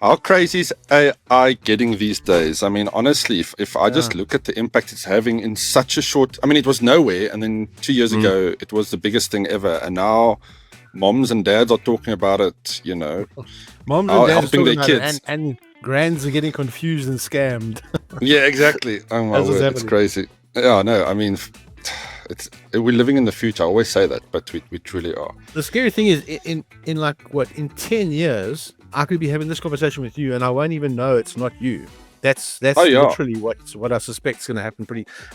How crazy is AI getting these days? I mean, honestly, if I just Yeah. look at the impact it's having in such a short, I mean, it was nowhere, and then 2 years ago, it was the biggest thing ever, and now moms and dads are talking about it, Moms and dads are helping their talking about it, kids. and grands are getting confused and scammed. Yeah, exactly. Oh my As is word, it's happening. crazy. Yeah, no, I mean, we're living in the future. I always say that, but we truly are. The scary thing is, in like what, in 10 years, I could be having this conversation with you, and I won't even know it's not you. That's Oh yeah. literally what I suspect is going to happen.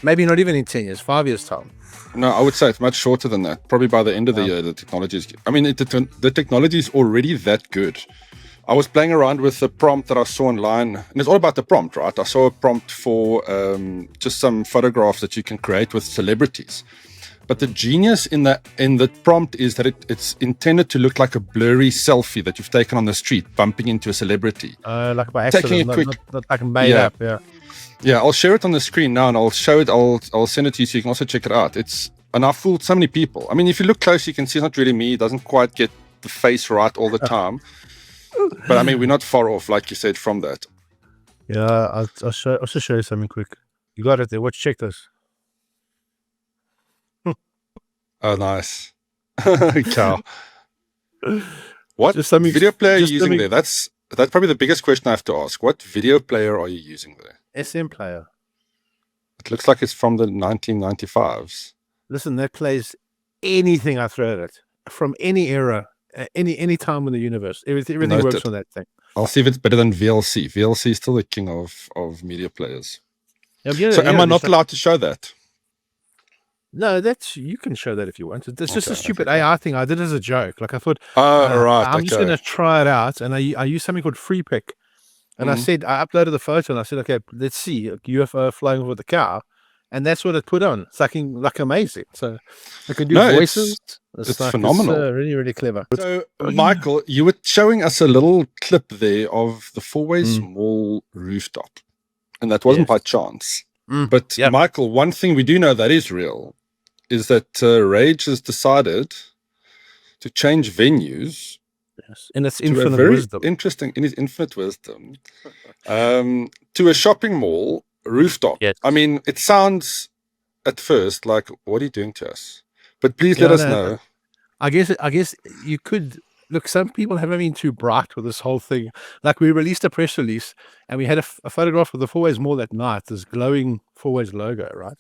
Maybe not even in 10 years, 5 years time. No, I would say it's much shorter than that. Probably by the end of the year, the technology is. I mean, the technology is already that good. I was playing around with the prompt that I saw online, and it's all about the prompt, right? I saw a prompt for just some photographs that you can create with celebrities. But the genius in the prompt is that it's intended to look like a blurry selfie that you've taken on the street, bumping into a celebrity. Like by accident, Taking a quick, not like made up. Yeah. Yeah, I'll share it on the screen now, and I'll show it. I'll send it to you so you can also check it out. And I fooled so many people. I mean, if you look close, you can see it's not really me. It doesn't quite get the face right all the time. But I mean, we're not far off, like you said, from that. Yeah, I'll also show you something quick. You got it there. Check this. Oh, nice. Cow. What video player are you using there? That's probably the biggest question I have to ask. What video player are you using there? SM player. It looks like it's from the 1995s. Listen, that plays anything I throw at it, from any era, any time in the universe. Everything works on that thing. I'll see if it's better than VLC. VLC is still the king of media players. So am I not allowed to show that? No, you can show that if you want. It's just a stupid AI thing. I did it as a joke. Like I thought, right, I'm just going to try it out. And I used something called Free Pick. And I uploaded the photo and I said, okay, let's see a UFO flying over the car. And that's what it put on. It's like amazing. So I can do voices. It's phenomenal. It's really, really clever. So, Michael, you were showing us a little clip there of the Fourways Mall rooftop. And that wasn't by chance. But, Michael, one thing we do know that is real is that rAge has decided to change venues. Yes, in its infinite wisdom. Interesting, in his infinite wisdom, to a shopping mall rooftop. Yes. I mean, it sounds at first like, what are you doing to us? But please let us know. I guess you could look. Some people haven't been too bright with this whole thing. Like we released a press release, and we had a photograph of the Fourways Mall that night. This glowing Fourways logo, right?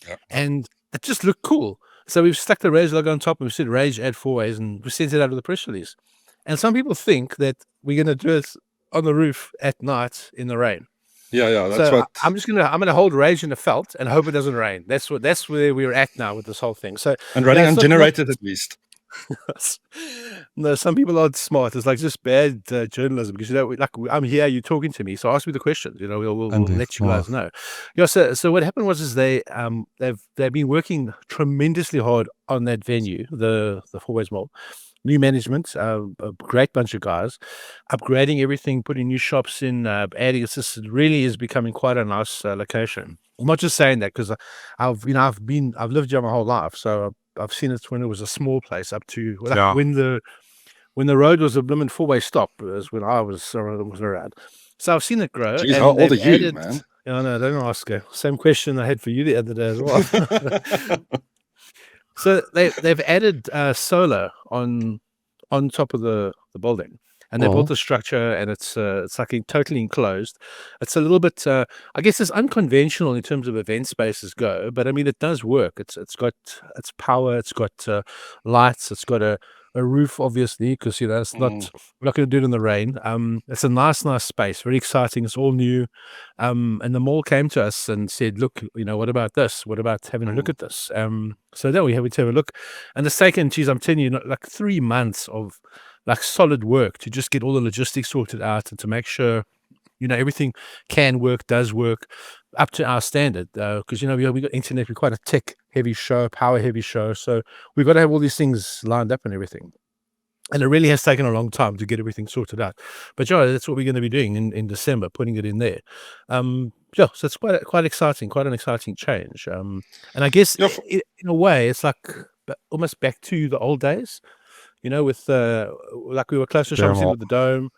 Yeah. And it just looked cool. So we've stuck the rAge logo on top, and we said rAge add Fourways, and we sent it out with the press release. And some people think that we're going to do it on the roof at night in the rain. Yeah, that's what I'm gonna hold rAge in the felt and hope it doesn't rain. That's where we're at now with this whole thing. So and running ungenerated at least. No, some people aren't smart. It's like just bad journalism because I'm here, you're talking to me, so ask me the questions. We'll let you guys know. Yeah. So what happened was they've been working tremendously hard on that venue, the Fourways Mall. New management, a great bunch of guys, upgrading everything, putting new shops in, adding. It really is becoming quite a nice location. I'm not just saying that because I've lived here my whole life, so I've seen it when it was a small place up to when the road was a blooming four-way stop was when I was around. So I've seen it grow. Jeez, how old are you, man? No, don't ask. Same question I had for you the other day as well. So they've added solar on top of the building, and they built a structure, and it's like totally enclosed. It's a little bit, I guess, it's unconventional in terms of event spaces go, but I mean it does work. It's got power, it's got lights, it's got a roof, obviously, because it's not we're not going to do it in the rain. It's a nice space, very exciting. It's all new, and the mall came to us and said, "Look, what about this? What about having a look at this?" So then we had to have a look, and it's taken, geez, I'm telling you, like 3 months of like solid work to just get all the logistics sorted out and to make sure everything does work up to our standard, because we got internet, we're quite a tech heavy show, power heavy show, so we've got to have all these things lined up and everything. And it really has taken a long time to get everything sorted out, but that's what we're going to be doing in December, putting it in there. So it's quite exciting, quite an exciting change. And I guess in a way it's like almost back to the old days, with like we were close to shopping with the dome.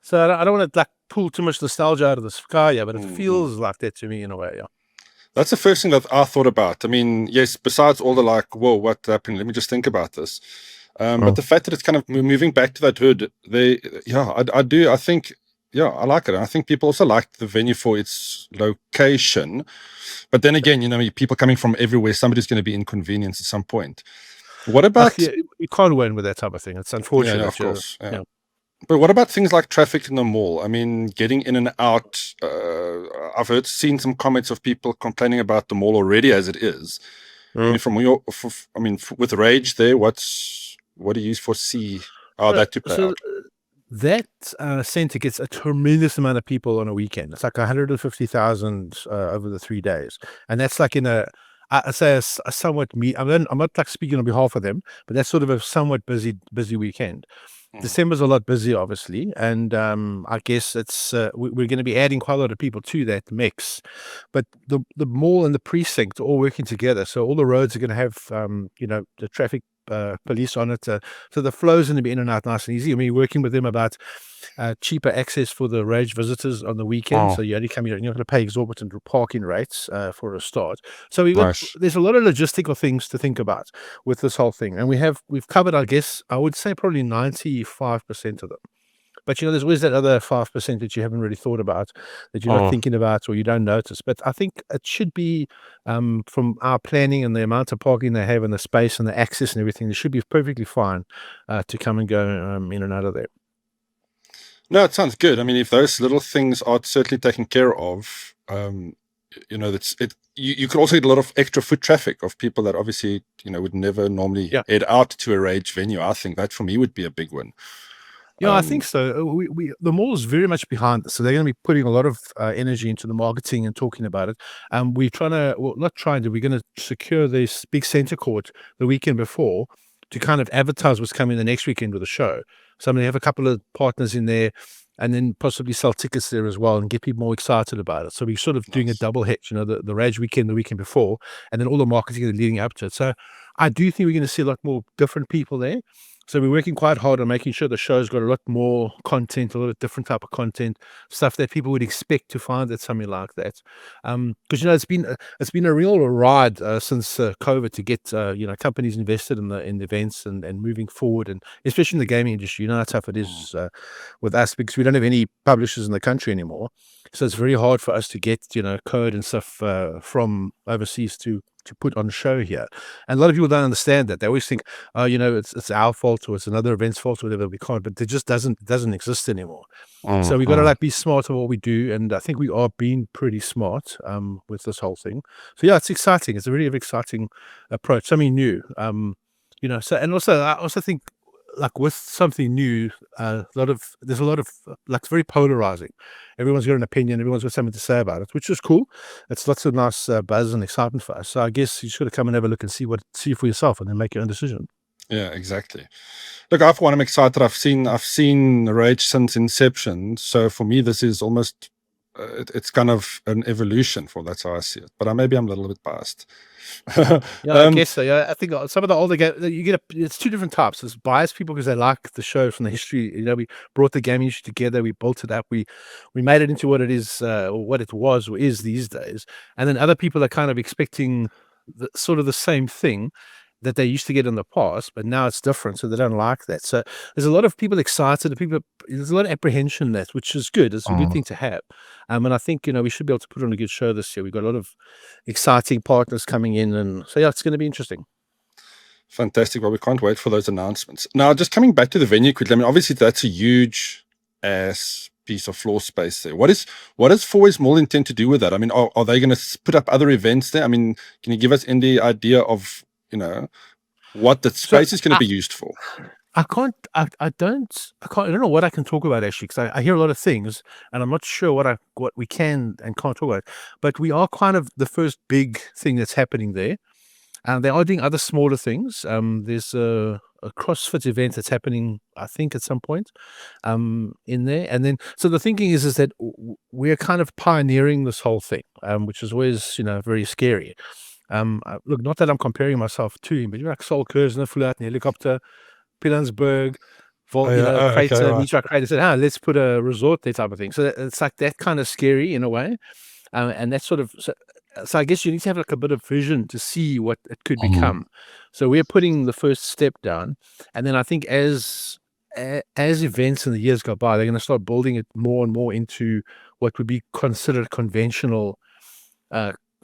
So I don't want to like pull too much nostalgia out of the sky, yeah, but it Mm, mm. feels like that to me in a way, yeah. That's the first thing that I thought about. I mean, yes, besides all the like, whoa, what happened? Let me just think about this. But the fact that it's kind of moving back to that hood, yeah, I do. I think, yeah, I like it. And I think people also like the venue for its location. But then again, people coming from everywhere, somebody's going to be inconvenienced at some point. What Ach, about, you can't win with that type of thing. It's yeah, unfortunate yeah, that of course. Yeah. yeah. But what about things like traffic in the mall? I mean, getting in and out. Seen some comments of people complaining about the mall already as it is. I mean, with rAge there, what do you foresee? Oh, So, that to play so out. that center gets a tremendous amount of people on a weekend. It's like 150,000 over the 3 days, and that's like in I say a somewhat I'm not like speaking on behalf of them, but that's sort of a somewhat busy weekend. Mm, December's a lot busier, obviously, and I guess it's we're going to be adding quite a lot of people to that mix. But the mall and the precinct are all working together, so all the roads are going to have the traffic police on it, so the flow's going to be in and out nice and easy. I mean, we're working with them about cheaper access for the rAge visitors on the weekend, so you only come here, you're not going to pay exorbitant parking rates for a start. So nice. there's a lot of logistical things to think about with this whole thing, and we've covered, I guess, I would say probably 95% of them. But there's always that other 5% that you haven't really thought about, that you're not thinking about or you don't notice. But I think it should be, from our planning and the amount of parking they have and the space and the access and everything, it should be perfectly fine to come and go in and out of there. No, it sounds good. I mean, if those little things are certainly taken care of, that's it. You could also get a lot of extra foot traffic of people that obviously would never normally Yeah. head out to a rAge venue. I think that for me would be a big win. Yeah, I think so. The mall is very much behind this, so they're going to be putting a lot of energy into the marketing and talking about it. And we're trying to, well, not trying to, we're going to secure this big center court the weekend before to kind of advertise what's coming the next weekend with the show. So I'm going to have a couple of partners in there, and then possibly sell tickets there as well and get people more excited about it. So we're sort of doing a Nice. double hit, the rAge weekend the weekend before, and then all the marketing leading up to it. So I do think we're going to see a lot more different people there. So we're working quite hard on making sure the show's got a lot more content, a lot of different type of content, stuff that people would expect to find at something like that. Because it's been a real ride since COVID to get companies invested in the events and moving forward, and especially in the gaming industry. You know how tough it Mm, is with us because we don't have any publishers in the country anymore. So it's very hard for us to get code and stuff from overseas to put on show here. And a lot of people don't understand that. They always think, oh, it's our fault or it's another event's fault or whatever. We can't, but it just doesn't exist anymore. So we got to like be smart of what we do, and I think we are being pretty smart with this whole thing. So yeah, it's exciting. It's a really exciting approach, something new. So and also I also think like with something new, there's a lot of like it's very polarizing. Everyone's got an opinion. Everyone's got something to say about it, which is cool. It's lots of nice buzz and excitement for us. So I guess you just got to come and have a look and see for yourself, and then make your own decision. yeah, exactly. Look, I for one am excited. I've seen rAge since inception. So for me, this is almost it's kind of an evolution. That's how I see it. But maybe I'm a little bit biased. Yeah, I um, guess so. Yeah, I think some of the older games you get. It's two different types. There's biased people because they like the show from the history. We brought the gaming industry together. We built it up. We made it into what it is, or what it was, or is these days. And then other people are kind of expecting sort of the same thing that they used to get in the past, but now it's different, so they don't like that. So there's a lot of people excited. There's a lot of apprehension that, which is good. It's a good thing to have. And I think we should be able to put on a good show this year. We've got a lot of exciting partners coming in, and so yeah, it's going to be interesting. Fantastic. Well, we can't wait for those announcements. Now, just coming back to the venue quickly. I mean, obviously that's a huge ass piece of floor space there. What does Fourways Mall intend to do with that? I mean, are they going to put up other events there? I mean, can you give us any idea of what the So space is going to I, be used for? I can't, I don't know what I can talk about actually, because I hear a lot of things, and I'm not sure what we can and can't talk about. But we are kind of the first big thing that's happening there. And they are doing other smaller things. There's a CrossFit event that's happening, I think, at some point in there. And then, so the thinking is that we're kind of pioneering this whole thing, which is always, very scary. Look, not that I'm comparing myself to him, but like Sol Kersner flew out in a helicopter, Pilansberg. Oh, yeah. Oh, okay, creator, right. meteorite creator said, let's put a resort there type of thing. So it's like that kind of scary in a way. And that's sort of, so I guess you need to have like a bit of vision to see what it could Mm. become. So we're putting the first step down. And then I think as events in the years go by, they're going to start building it more and more into what would be considered conventional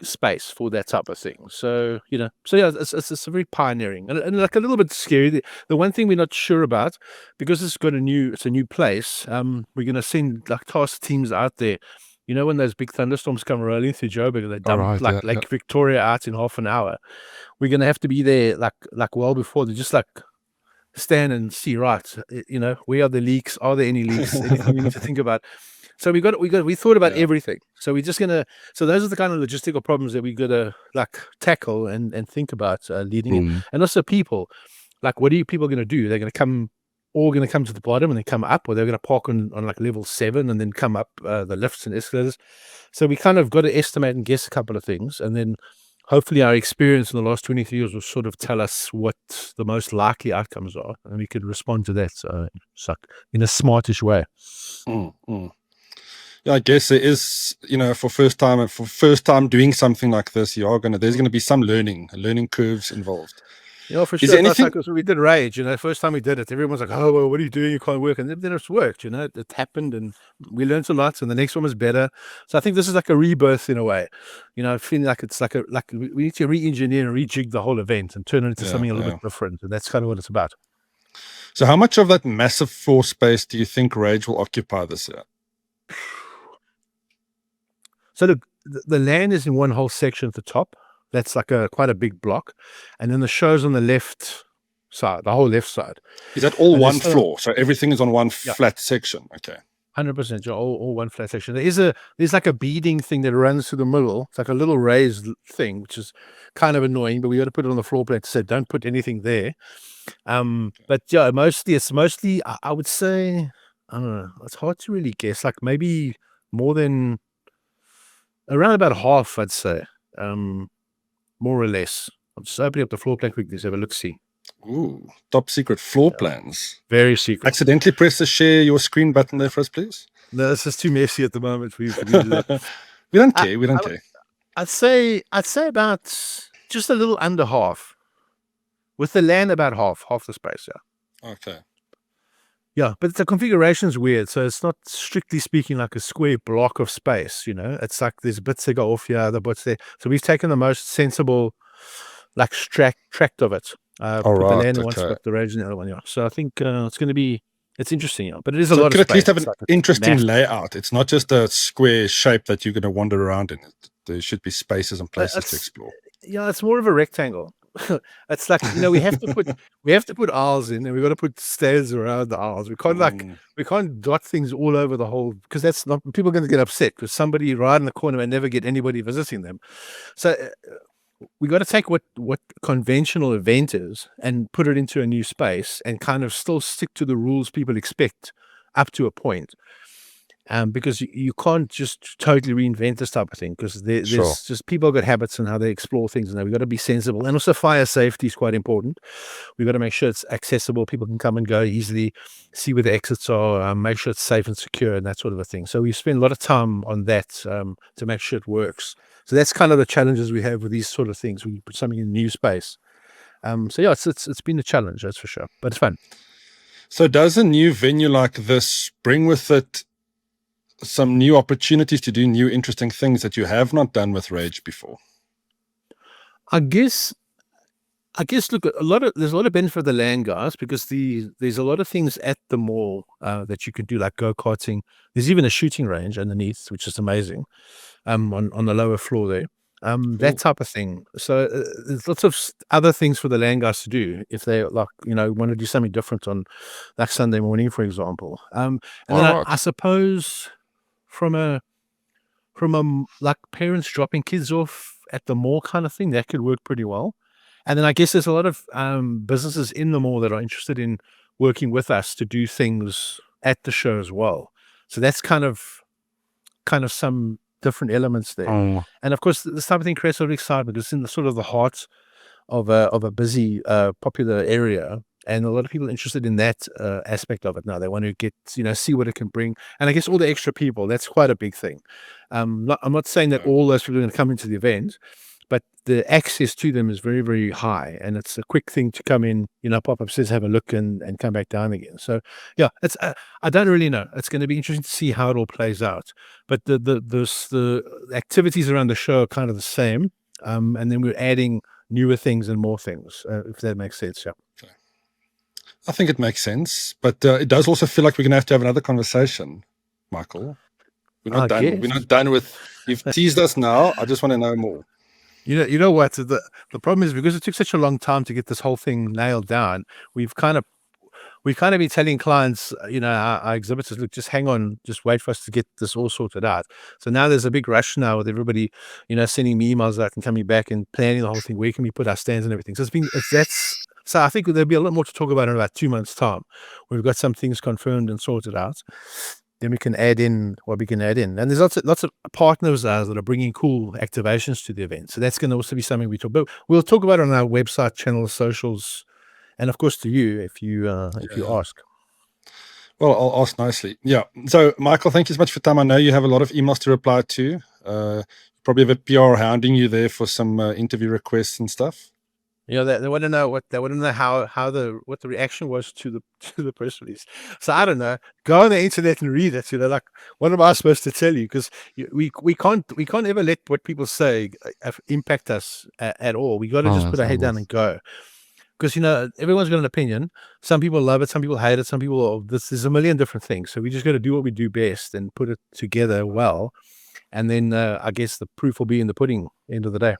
space for that type of thing. So, so yeah, it's a very pioneering and like a little bit scary. The one thing we're not sure about, because it's a new place, we're going to send like task teams out there. When those big thunderstorms come rolling through Joburg, they All dump right. like Yeah. Lake Victoria out in half an hour. We're going to have to be there like well before. They just like stand and see, right, where are the leaks? Are there any leaks? Anything we need to think about? So we thought about Yeah. everything. So we're just gonna. So those are the kind of logistical problems that we gotta like tackle and think about leading in, Mm. and also people. Like, what are people gonna do? They're gonna come, all gonna come to the bottom and then come up, or they're gonna park on like level 7 and then come up the lifts and escalators. So we kind of got to estimate and guess a couple of things, and then hopefully our experience in the last 23 years will sort of tell us what the most likely outcomes are, and we can respond to that in a smartish way. Mm. Mm. Yeah, I guess it is, for first time doing something like this, there's gonna be some learning curves involved. For Is sure. there That's like anything? when we did rAge, the first time we did it, everyone was like, oh, well, what are you doing? You can't work. And then it's worked, it happened and we learned a lot and the next one was better. So I think this is like a rebirth in a way, feeling like it's like we need to re-engineer and rejig the whole event and turn it into Yeah, something a little yeah. bit different. And that's kind of what it's about. So how much of that massive floor space do you think rAge will occupy this year? So look, the land is in one whole section at the top. That's like quite a big block. And then the show's on the left side, the whole left side. Is that all And one floor? So everything is on one yeah, flat section. Okay. 100%. All one flat section. There's like a beading thing that runs through the middle. It's like a little raised thing, which is kind of annoying, but we got to put it on the floor plate to say don't put anything there. But yeah, it's mostly I would say, I don't know, it's hard to really guess. Like maybe more than around about half, I'd say. More or less. I'm just opening up the floor plan quickly to have a look see. Ooh, top secret floor Yeah. plans. Very secret. Accidentally press the share your screen button there for us, please. No, this is too messy at the moment for you to do that. We don't I- care. We don't care. I'd say about just a little under half. With the land about half the space, yeah. Okay. Yeah, but the configuration's weird. So it's not strictly speaking like a square block of space, It's like there's bits that go off here, other bits there. So we've taken the most sensible, like tract of it. Put the right, land in one okay. spot, the rAge in the other one, yeah. So I think it's going to be, it's interesting, yeah. But it is a So lot it could of at least space. have an It's like interesting massive. layout. It's not just a square shape that you're going to wander around in. There should be spaces and places to explore. Yeah, it's more of a rectangle. It's like, we have to put aisles in, and we've got to put stairs around the aisles. We can't dot things all over the whole, because that's not, people are going to get upset because somebody right in the corner may never get anybody visiting them. So we got to take what conventional event is and put it into a new space and kind of still stick to the rules people expect up to a point. Because you can't just totally reinvent this type of thing, because there's Sure. just people got habits and how they explore things, and we've got to be sensible. And also fire safety is quite important. We've got to make sure it's accessible. People can come and go easily, see where the exits are, make sure it's safe and secure and that sort of a thing. So we spend a lot of time on that to make sure it works. So that's kind of the challenges we have with these sort of things. We put something in a new space. So yeah, it's been a challenge, that's for sure, but it's fun. So does a new venue like this bring with it some new opportunities to do new interesting things that you have not done with rAge before? I guess look, there's a lot of benefit for the land guys, because there's a lot of things at the mall that you can do, like go-karting. There's even a shooting range underneath, which is amazing, on the lower floor there. That type of thing. So there's lots of other things for the land guys to do if they like, want to do something different on like Sunday morning, for example. And then I suppose from a like parents dropping kids off at the mall kind of thing, that could work pretty well. And then I guess there's a lot of businesses in the mall that are interested in working with us to do things at the show as well. So that's kind of some different elements there. And of course, this type of thing creates a lot of excitement because it's in the sort of the heart of a busy, popular area. And a lot of people are interested in that aspect of it now. They want to get, see what it can bring. And I guess all the extra people, that's quite a big thing. I'm not saying that all those people are going to come into the event, but the access to them is very, very high. And it's a quick thing to come in, pop upstairs, have a look and come back down again. So yeah, it's I don't really know. It's going to be interesting to see how it all plays out. But the activities around the show are kind of the same. And then we're adding newer things and more things, if that makes sense. Yeah. Okay. I think it makes sense, but it does also feel like we're going to have another conversation, Michael. We're not done. We're not done with. You've teased us now. I just want to know more. You know what? The problem is, because it took such a long time to get this whole thing nailed down, we've kind of been telling clients, our exhibitors, look, just hang on, just wait for us to get this all sorted out. So now there's a big rush now with everybody, sending me emails out and coming back and planning the whole thing. Where can we put our stands and everything? So so I think there'll be a lot more to talk about in about 2 months' time. We've got some things confirmed and sorted out. Then we can add in what we can add in. And there's lots of partners that are bringing cool activations to the event. So that's going to also be something we talk about. We'll talk about it on our website, channel, socials, and of course to you if you ask. Well, I'll ask nicely. Yeah. So, Michael, thank you so much for your time. I know you have a lot of emails to reply to. Probably have a PR hounding you there for some interview requests and stuff. Yeah, they want to know what the reaction was to the press release. So I don't know. Go on the internet and read it. Like, what am I supposed to tell you? Because we can't ever let what people say impact us at all. We got to just put our head down and go. Because everyone's got an opinion. Some people love it, some people hate it, some people there's a million different things. So we just got to do what we do best and put it together well. And then I guess the proof will be in the pudding. End of the day.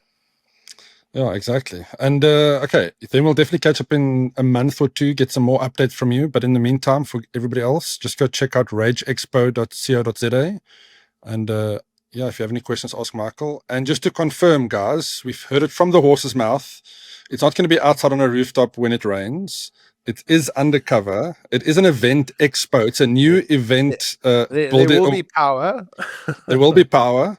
Yeah, exactly. And okay, then we'll definitely catch up in a month or two, get some more updates from you. But in the meantime, for everybody else, just go check out rageexpo.co.za. And yeah, if you have any questions, ask Michael. And just to confirm, guys, we've heard it from the horse's mouth. It's not going to be outside on a rooftop when it rains. It is undercover. It is an event expo. It's a new event. There will be power. There will be power.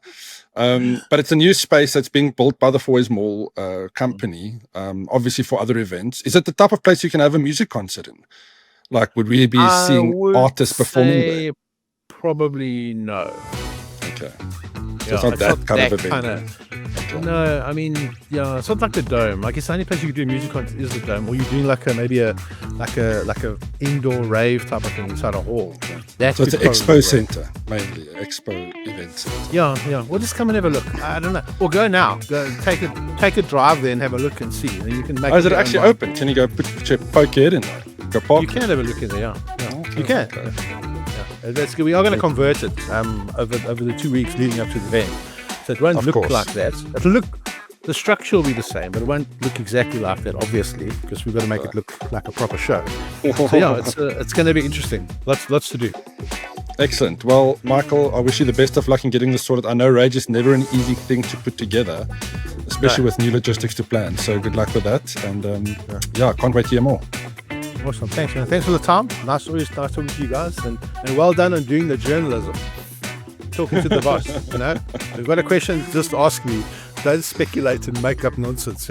But it's a new space that's being built by the Fourways Mall company, obviously for other events. Is it the type of place you can have a music concert in? Like, would we be seeing artists performing there? Probably no. Okay. So it's not that kind of event. No, I mean, yeah, it's not like the Dome. Like, it's the only place you could do a music concert is the Dome, or you're doing like a indoor rave type of thing inside a hall. So it's an expo center, mainly expo event center. Yeah. Well, just come and have a look. I don't know. Well, go now. Go take a drive there and have a look and see. And you can make. Oh, is it actually open? Can you go poke your head in there? Go park. You can have a look in there. Yeah. Okay, you can. Okay. Yeah, that's good. We are going to convert it over the 2 weeks leading up to the event. So it won't look like that. The structure will be the same, but it won't look exactly like that, obviously, because we've got to make it look like a proper show. So yeah, it's going to be interesting. Lots to do. Excellent. Well, Michael, I wish you the best of luck in getting this sorted. I know rAge is never an easy thing to put together, especially with new logistics to plan. So good luck with that. And yeah, can't wait to hear more. Awesome. Thanks, man. Thanks for the time. Always nice talking to you guys. And well done on doing the journalism. Talking to the boss, If you've got a question, just ask me. Don't speculate and make up nonsense.